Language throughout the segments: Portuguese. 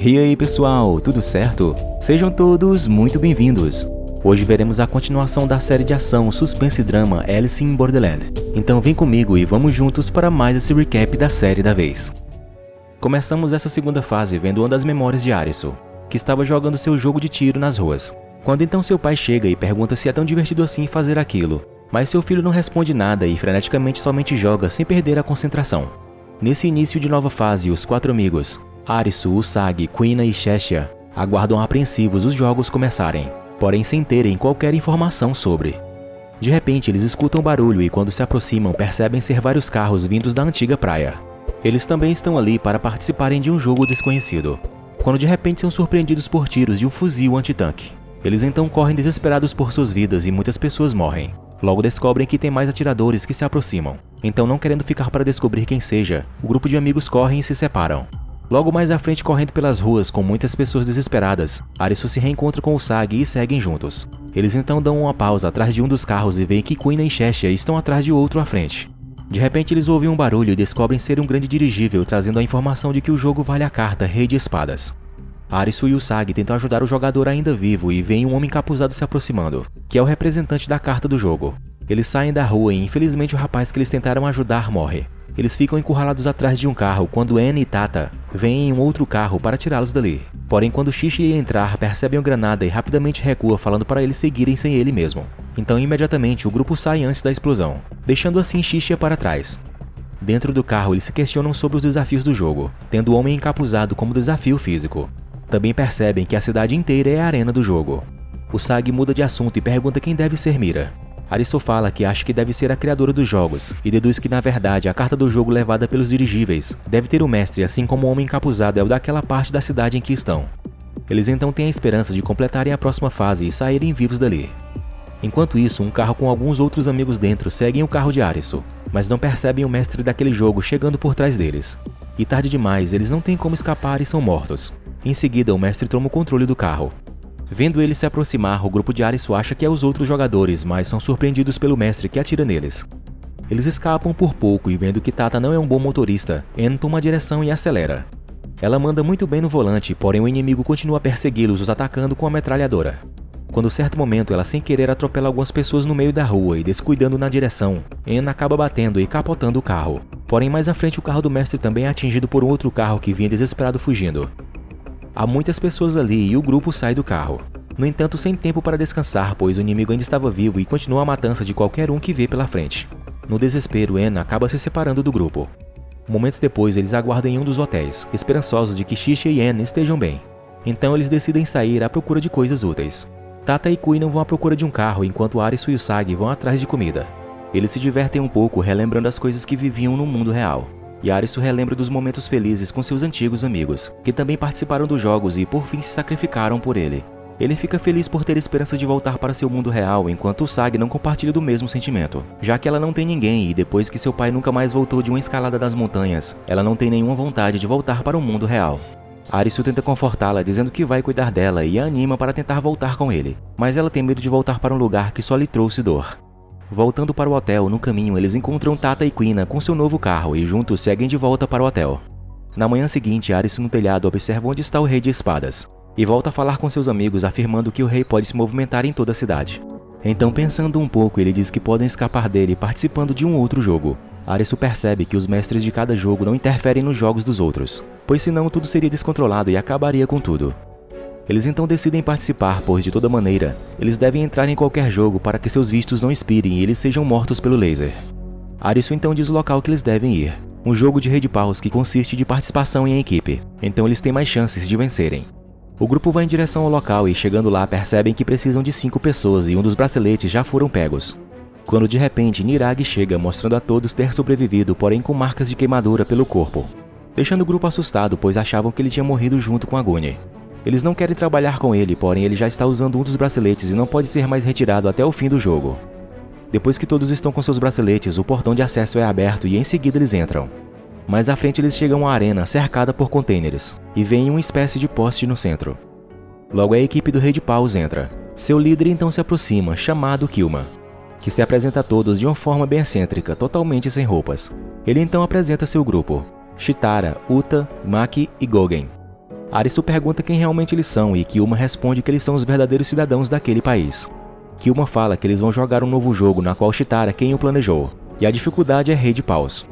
E aí pessoal, tudo certo? Sejam todos muito bem-vindos! Hoje veremos a continuação da série de ação, suspense e drama Alice in Borderland. Então vem comigo e vamos juntos para mais esse recap da série da vez. Começamos essa segunda fase vendo uma das memórias de Arisu, que estava jogando seu jogo de tiro nas ruas. Quando então seu pai chega e pergunta se é tão divertido assim fazer aquilo, mas seu filho não responde nada e freneticamente somente joga sem perder a concentração. Nesse início de nova fase, os quatro amigos, Arisu, Usagi, Kuina e Cheshire, aguardam apreensivos os jogos começarem, porém sem terem qualquer informação sobre. De repente eles escutam barulho e quando se aproximam percebem ser vários carros vindos da antiga praia. Eles também estão ali para participarem de um jogo desconhecido, quando de repente são surpreendidos por tiros de um fuzil antitanque. Eles então correm desesperados por suas vidas e muitas pessoas morrem. Logo descobrem que tem mais atiradores que se aproximam. Então, não querendo ficar para descobrir quem seja, o grupo de amigos correm e se separam. Logo mais à frente, correndo pelas ruas com muitas pessoas desesperadas, Arisu se reencontra com Usagi e seguem juntos. Eles então dão uma pausa atrás de um dos carros e veem que Kuina e Cheshire estão atrás de outro à frente. De repente eles ouvem um barulho e descobrem ser um grande dirigível trazendo a informação de que o jogo vale a carta Rei de Espadas. Arisu e Usagi tentam ajudar o jogador ainda vivo e veem um homem encapuzado se aproximando, que é o representante da carta do jogo. Eles saem da rua e infelizmente o rapaz que eles tentaram ajudar morre. Eles ficam encurralados atrás de um carro quando Anne e Tata veem em um outro carro para tirá-los dali. Porém, quando Shishi ia entrar, percebem a granada e rapidamente recua falando para eles seguirem sem ele mesmo. Então imediatamente o grupo sai antes da explosão, deixando assim Shishi para trás. Dentro do carro eles se questionam sobre os desafios do jogo, tendo o homem encapuzado como desafio físico. Também percebem que a cidade inteira é a arena do jogo. Usagi muda de assunto e pergunta quem deve ser Mira. Arisu fala que acha que deve ser a criadora dos jogos e deduz que na verdade a carta do jogo levada pelos dirigíveis deve ter o mestre, assim como o homem encapuzado é o daquela parte da cidade em que estão. Eles então têm a esperança de completarem a próxima fase e saírem vivos dali. Enquanto isso, um carro com alguns outros amigos dentro seguem o carro de Arisu, mas não percebem o mestre daquele jogo chegando por trás deles. E tarde demais, eles não têm como escapar e são mortos. Em seguida, o mestre toma o controle do carro. Vendo ele se aproximar, o grupo de Arisu acha que é os outros jogadores, mas são surpreendidos pelo mestre que atira neles. Eles escapam por pouco e vendo que Tata não é um bom motorista, Anne toma a direção e acelera. Ela manda muito bem no volante, porém o inimigo continua a persegui-los, os atacando com a metralhadora. Quando certo momento ela sem querer atropela algumas pessoas no meio da rua e descuidando na direção, Anne acaba batendo e capotando o carro. Porém mais à frente o carro do mestre também é atingido por um outro carro que vinha desesperado fugindo. Há muitas pessoas ali e o grupo sai do carro. No entanto, sem tempo para descansar, pois o inimigo ainda estava vivo e continua a matança de qualquer um que vê pela frente. No desespero, Anne acaba se separando do grupo. Momentos depois, eles aguardam em um dos hotéis, esperançosos de que Shishi e Anne estejam bem. Então eles decidem sair à procura de coisas úteis. Tata e Kuina vão à procura de um carro, enquanto Arisu e Usagi vão atrás de comida. Eles se divertem um pouco, relembrando as coisas que viviam no mundo real. E Arisu relembra dos momentos felizes com seus antigos amigos, que também participaram dos jogos e por fim se sacrificaram por ele. Ele fica feliz por ter esperança de voltar para seu mundo real, enquanto Usagi não compartilha do mesmo sentimento, já que ela não tem ninguém e depois que seu pai nunca mais voltou de uma escalada das montanhas, ela não tem nenhuma vontade de voltar para o mundo real. Arisu tenta confortá-la dizendo que vai cuidar dela e a anima para tentar voltar com ele, mas ela tem medo de voltar para um lugar que só lhe trouxe dor. Voltando para o hotel, no caminho eles encontram Tata e Kuina com seu novo carro e juntos seguem de volta para o hotel. Na manhã seguinte, Arisu no telhado observa onde está o Rei de Espadas e volta a falar com seus amigos afirmando que o rei pode se movimentar em toda a cidade. Então pensando um pouco, ele diz que podem escapar dele participando de um outro jogo. Arisu percebe que os mestres de cada jogo não interferem nos jogos dos outros, pois senão tudo seria descontrolado e acabaria com tudo. Eles então decidem participar, pois de toda maneira, eles devem entrar em qualquer jogo para que seus vistos não expirem e eles sejam mortos pelo laser. Arisu então diz o local que eles devem ir, um jogo de rei de paus que consiste de participação em equipe, então eles têm mais chances de vencerem. O grupo vai em direção ao local e chegando lá percebem que precisam de 5 pessoas e um dos braceletes já foram pegos. Quando de repente Niragi chega mostrando a todos ter sobrevivido, porém com marcas de queimadura pelo corpo, deixando o grupo assustado pois achavam que ele tinha morrido junto com a Gune. Eles não querem trabalhar com ele, porém ele já está usando um dos braceletes e não pode ser mais retirado até o fim do jogo. Depois que todos estão com seus braceletes, o portão de acesso é aberto e em seguida eles entram. Mais à frente eles chegam à arena cercada por containers e veem uma espécie de poste no centro. Logo a equipe do Rei de Paus entra. Seu líder então se aproxima, chamado Kilma, que se apresenta a todos de uma forma bem excêntrica, totalmente sem roupas. Ele então apresenta seu grupo, Chitara, Uta, Maki e Gogen. Arisu pergunta quem realmente eles são e Kyuma responde que eles são os verdadeiros cidadãos daquele país. Kyuma fala que eles vão jogar um novo jogo na qual Chitara quem o planejou, e a dificuldade é Rei de Paus.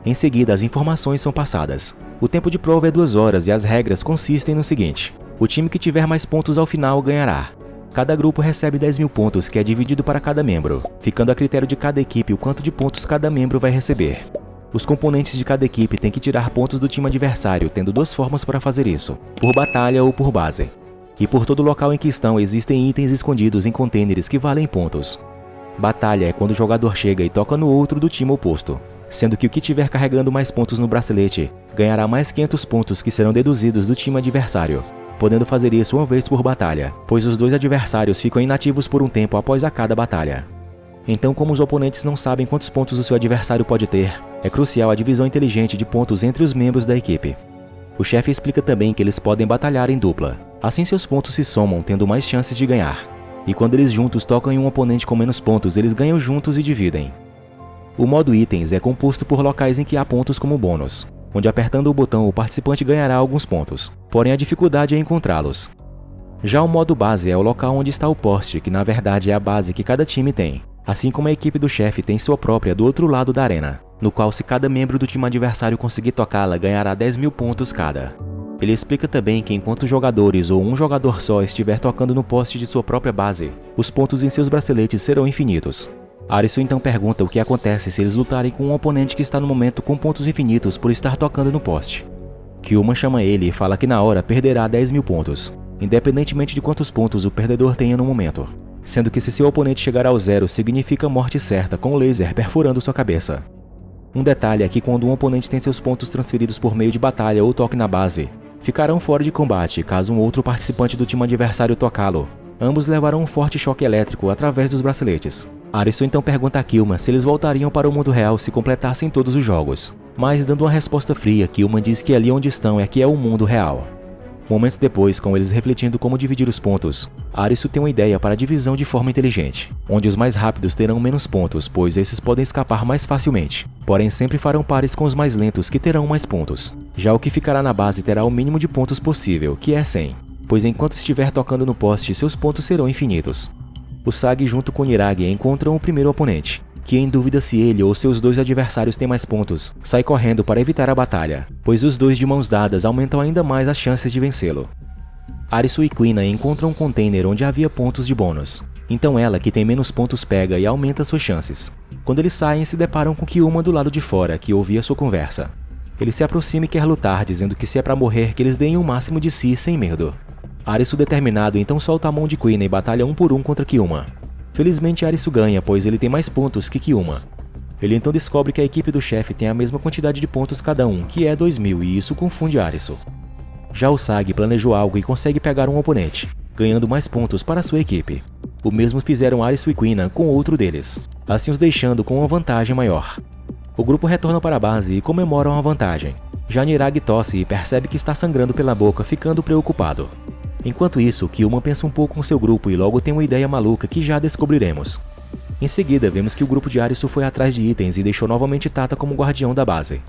Em seguida, as informações são passadas. O tempo de prova é 2 horas e as regras consistem no seguinte: o time que tiver mais pontos ao final ganhará. Cada grupo recebe 10.000 pontos, que é dividido para cada membro, ficando a critério de cada equipe o quanto de pontos cada membro vai receber. Os componentes de cada equipe têm que tirar pontos do time adversário, tendo 2 formas para fazer isso: por batalha ou por base. E por todo local em que estão existem itens escondidos em contêineres que valem pontos. Batalha é quando o jogador chega e toca no outro do time oposto, sendo que o que tiver carregando mais pontos no bracelete ganhará mais 500 pontos que serão deduzidos do time adversário, podendo fazer isso uma vez por batalha, pois os 2 adversários ficam inativos por um tempo após a cada batalha. Então, como os oponentes não sabem quantos pontos o seu adversário pode ter, é crucial a divisão inteligente de pontos entre os membros da equipe. O chefe explica também que eles podem batalhar em dupla, assim seus pontos se somam, tendo mais chances de ganhar. E quando eles juntos tocam em um oponente com menos pontos, eles ganham juntos e dividem. O modo itens é composto por locais em que há pontos como bônus, onde apertando o botão o participante ganhará alguns pontos, porém a dificuldade é encontrá-los. Já o modo base é o local onde está o poste, que na verdade é a base que cada time tem, assim como a equipe do chefe tem sua própria do outro lado da arena, no qual se cada membro do time adversário conseguir tocá-la ganhará 10.000 pontos cada. Ele explica também que enquanto jogadores ou um jogador só estiver tocando no poste de sua própria base, os pontos em seus braceletes serão infinitos. Arisu então pergunta o que acontece se eles lutarem com um oponente que está no momento com pontos infinitos por estar tocando no poste. Kyuma chama ele e fala que na hora perderá 10.000 pontos, independentemente de quantos pontos o perdedor tenha no momento, sendo que se seu oponente chegar ao 0 significa morte certa com o laser perfurando sua cabeça. Um detalhe é que quando um oponente tem seus pontos transferidos por meio de batalha ou toque na base, ficarão fora de combate caso um outro participante do time adversário tocá-lo. Ambos levarão um forte choque elétrico através dos braceletes. Arisu então pergunta a Kyuma se eles voltariam para o mundo real se completassem todos os jogos, mas dando uma resposta fria, Kyuma diz que ali onde estão é que é o mundo real. Momentos depois, com eles refletindo como dividir os pontos, Arisu tem uma ideia para a divisão de forma inteligente, onde os mais rápidos terão menos pontos, pois esses podem escapar mais facilmente, porém sempre farão pares com os mais lentos que terão mais pontos. Já o que ficará na base terá o mínimo de pontos possível, que é 100, pois enquanto estiver tocando no poste, seus pontos serão infinitos. O Sagi junto com Niragi encontram o primeiro oponente, que em dúvida se ele ou seus 2 adversários têm mais pontos, sai correndo para evitar a batalha, pois os 2 de mãos dadas aumentam ainda mais as chances de vencê-lo. Arisu e Quina encontram um container onde havia pontos de bônus, então ela, que tem menos pontos, pega e aumenta suas chances. Quando eles saem, se deparam com Kyuma do lado de fora, que ouvia sua conversa. Ele se aproxima e quer lutar, dizendo que se é pra morrer que eles deem o máximo de si sem medo. Arisu determinado então solta a mão de Quina e batalha um por um contra Kyuma. Felizmente Arisu ganha, pois ele tem mais pontos que Kyuma. Ele então descobre que a equipe do chefe tem a mesma quantidade de pontos cada um, que é 2.000, e isso confunde Arisu. Já o Sagi planejou algo e consegue pegar um oponente, ganhando mais pontos para sua equipe. O mesmo fizeram Arisu e Quina com outro deles, assim os deixando com uma vantagem maior. O grupo retorna para a base e comemoram a vantagem. Já Niragi tosse e percebe que está sangrando pela boca, ficando preocupado. Enquanto isso, Kyuma pensa um pouco com seu grupo e logo tem uma ideia maluca que já descobriremos. Em seguida, vemos que o grupo de Arisu foi atrás de itens e deixou novamente Tata como guardião da base.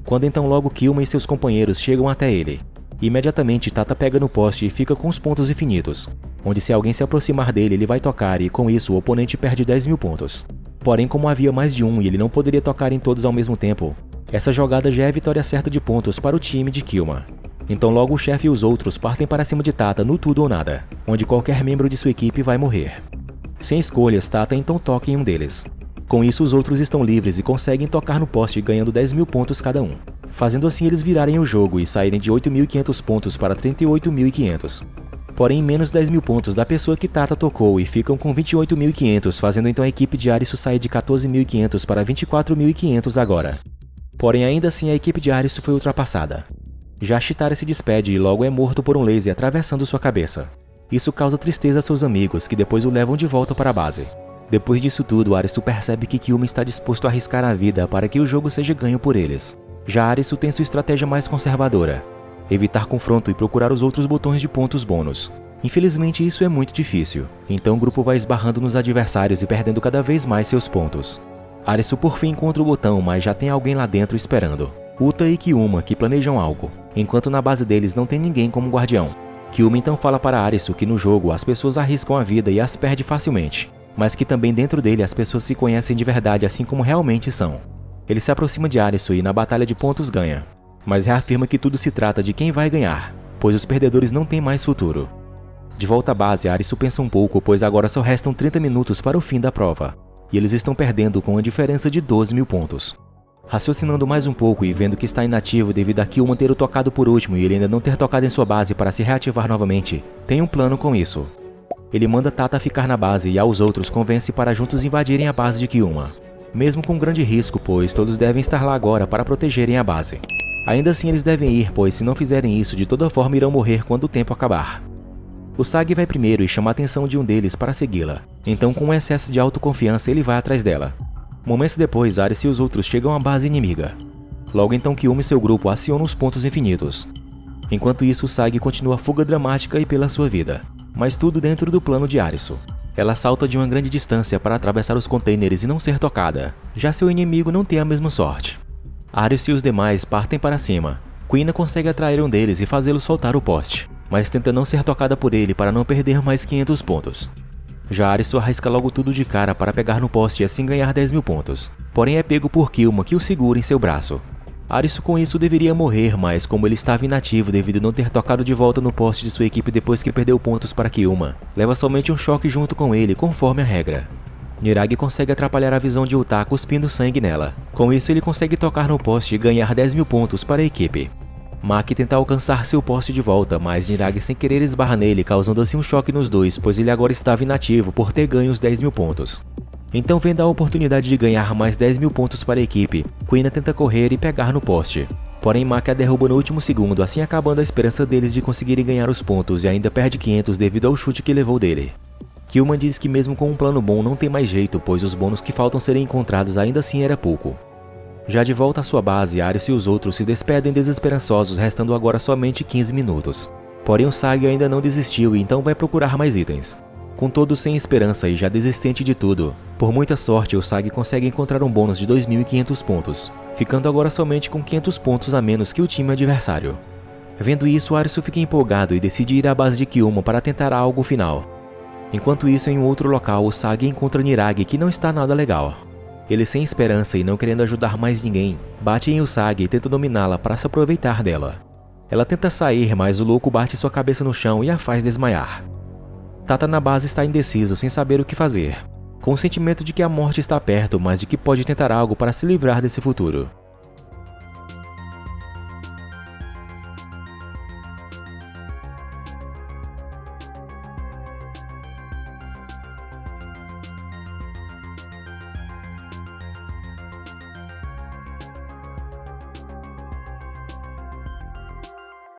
Quando então logo Kyuma e seus companheiros chegam até ele. Imediatamente Tata pega no poste e fica com os pontos infinitos, onde se alguém se aproximar dele ele vai tocar e com isso o oponente perde 10.000 pontos. Porém, como havia mais de um e ele não poderia tocar em todos ao mesmo tempo, essa jogada já é a vitória certa de pontos para o time de Kyuma. Então logo o chefe e os outros partem para cima de Tata no tudo ou nada, onde qualquer membro de sua equipe vai morrer. Sem escolhas, Tata então toca em um deles. Com isso os outros estão livres e conseguem tocar no poste ganhando 10.000 pontos cada um, fazendo assim eles virarem o jogo e saírem de 8.500 pontos para 38.500. Porém menos 10.000 pontos da pessoa que Tata tocou e ficam com 28.500, fazendo então a equipe de Arisu sair de 14.500 para 24.500 agora. Porém ainda assim a equipe de Arisu foi ultrapassada. Já Chitara se despede e logo é morto por um laser atravessando sua cabeça. Isso causa tristeza a seus amigos, que depois o levam de volta para a base. Depois disso tudo, Arisu percebe que Kyuma está disposto a arriscar a vida para que o jogo seja ganho por eles. Já Arisu tem sua estratégia mais conservadora: evitar confronto e procurar os outros botões de pontos bônus. Infelizmente isso é muito difícil, então o grupo vai esbarrando nos adversários e perdendo cada vez mais seus pontos. Arisu por fim encontra o botão, mas já tem alguém lá dentro esperando. Uta e Kyuma, que planejam algo. enquanto na base deles não tem ninguém como guardião. Kyuma então fala para Arisu que no jogo as pessoas arriscam a vida e as perde facilmente, mas que também dentro dele as pessoas se conhecem de verdade assim como realmente são. Ele se aproxima de Arisu e na batalha de pontos ganha, mas reafirma que tudo se trata de quem vai ganhar, pois os perdedores não têm mais futuro. De volta à base, Arisu pensa um pouco, pois agora só restam 30 minutos para o fim da prova, e eles estão perdendo com a diferença de 12.000 pontos. Raciocinando mais um pouco e vendo que está inativo devido a Kyuma ter o tocado por último e ele ainda não ter tocado em sua base para se reativar novamente, tem um plano com isso. Ele manda Tata ficar na base e aos outros convence para juntos invadirem a base de Kyuma, mesmo com grande risco, pois todos devem estar lá agora para protegerem a base. Ainda assim eles devem ir, pois se não fizerem isso de toda forma irão morrer quando o tempo acabar. O Sagi vai primeiro e chama a atenção de um deles para segui-la, então com um excesso de autoconfiança ele vai atrás dela. Momentos depois, Arisu e os outros chegam à base inimiga. Logo então Kyuma e seu grupo acionam os pontos infinitos. Enquanto isso, o Sagi continua a fuga dramática e pela sua vida, mas tudo dentro do plano de Arisu. Ela salta de uma grande distância para atravessar os containers e não ser tocada, já seu inimigo não tem a mesma sorte. Arisu e os demais partem para cima. Kuina consegue atrair um deles e fazê-lo soltar o poste, mas tenta não ser tocada por ele para não perder mais 500 pontos. Já Arisu arrisca logo tudo de cara para pegar no poste e assim ganhar 10.000 pontos, porém é pego por Kyuma, que o segura em seu braço. Arisu com isso deveria morrer, mas como ele estava inativo devido a não ter tocado de volta no poste de sua equipe depois que perdeu pontos para Kyuma, leva somente um choque junto com ele, conforme a regra. Niragi consegue atrapalhar a visão de Uta cuspindo sangue nela. Com isso ele consegue tocar no poste e ganhar 10.000 pontos para a equipe. Maki tenta alcançar seu poste de volta, mas Niragi sem querer esbarra nele, causando assim um choque nos dois, pois ele agora estava inativo por ter ganho os 10.000 pontos. Então, vendo a oportunidade de ganhar mais 10.000 pontos para a equipe, Kuina tenta correr e pegar no poste. Porém, Maki a derruba no último segundo, assim acabando a esperança deles de conseguirem ganhar os pontos e ainda perde 500 devido ao chute que levou dele. Kyuma diz que mesmo com um plano bom não tem mais jeito, pois os bônus que faltam serem encontrados ainda assim era pouco. Já de volta à sua base, Arisu e os outros se despedem desesperançosos, restando agora somente 15 minutos. Porém o Sagi ainda não desistiu e então vai procurar mais itens. Com todos sem esperança e já desistente de tudo, por muita sorte o Sagi consegue encontrar um bônus de 2.500 pontos, ficando agora somente com 500 pontos a menos que o time adversário. Vendo isso, Arisu fica empolgado e decide ir à base de Kyuma para tentar algo final. Enquanto isso, em um outro local, o Sagi encontra Niragi, que não está nada legal. Ele, sem esperança e não querendo ajudar mais ninguém, bate em Usagi e tenta dominá-la para se aproveitar dela. Ela tenta sair, mas o louco bate sua cabeça no chão e a faz desmaiar. Tata na base está indeciso, sem saber o que fazer, com o sentimento de que a morte está perto, mas de que pode tentar algo para se livrar desse futuro.